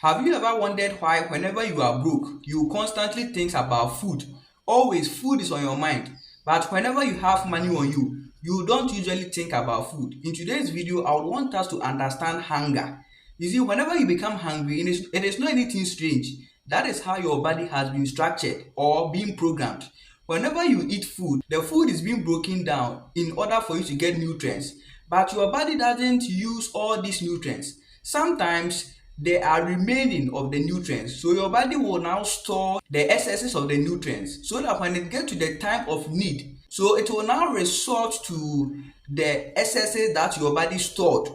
Have you ever wondered why whenever you are broke, you constantly think about food? Always food is on your mind. But whenever you have money on you, you don't usually think about food. In today's video, I would want us to understand hunger. You see, whenever you become hungry, it is not anything strange. That is how your body has been structured or being programmed. Whenever you eat food, the food is being broken down in order for you to get nutrients. But your body doesn't use all these nutrients. Sometimes they are remaining of the nutrients, so your body will now store the excesses of the nutrients so that when it gets to the time of need, so it will now resort to the excesses that your body stored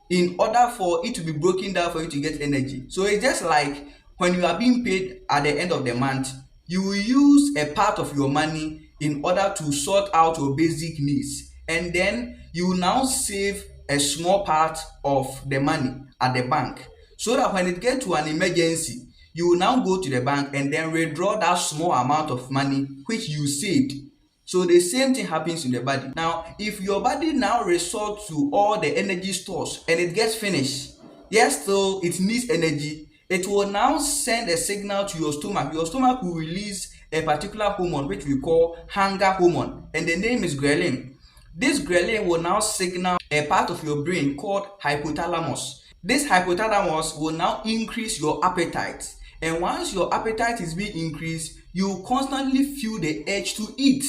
in order for it to be broken down for you to get energy. So it's just like when you are being paid at the end of the month, you will use a part of your money in order to sort out your basic needs, and then you will now save a small part of the money at the bank so that when it gets to an emergency, you will now go to the bank and then withdraw that small amount of money which you saved. So the same thing happens in the body. Now, if your body now resorts to all the energy stores and it gets finished, yes, still it needs energy, it will now send a signal to your stomach. Your stomach will release a particular hormone which we call hunger hormone, and the name is ghrelin. This ghrelin will now signal a part of your brain called hypothalamus. This hypothalamus will now increase your appetite. And once your appetite is being increased, you constantly feel the urge to eat.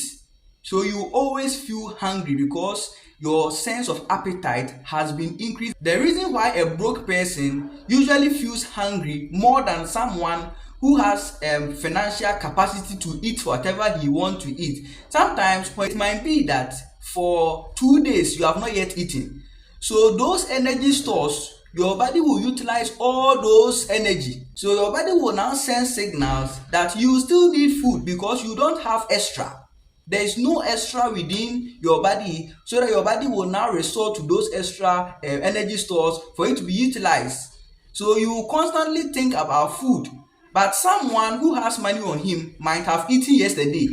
So you always feel hungry because your sense of appetite has been increased. The reason why a broke person usually feels hungry more than someone who has financial capacity to eat whatever he wants to eat. Sometimes it might be that for 2 days you have not yet eaten. So those energy stores, your body will utilize all those energy. So your body will now send signals that you still need food because you don't have extra. There is no extra within your body, so that your body will now resort to those extra energy stores for it to be utilized. So you will constantly think about food, but someone who has money on him might have eaten yesterday.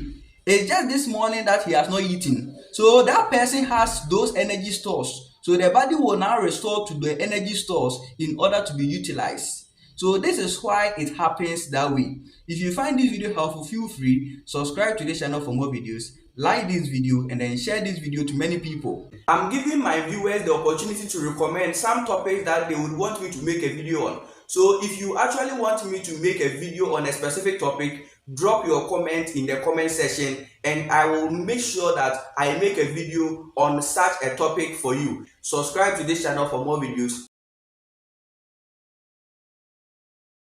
It's just this morning that he has not eaten. So that person has those energy stores. So the body will now resort to the energy stores in order to be utilized. So this is why it happens that way. If you find this video helpful, feel free, subscribe to this channel for more videos, like this video, and then share this video to many people. I'm giving my viewers the opportunity to recommend some topics that they would want me to make a video on. So if you actually want me to make a video on a specific topic, drop your comment in the comment section and I will make sure that I make a video on such a topic for you. Subscribe to this channel for more videos.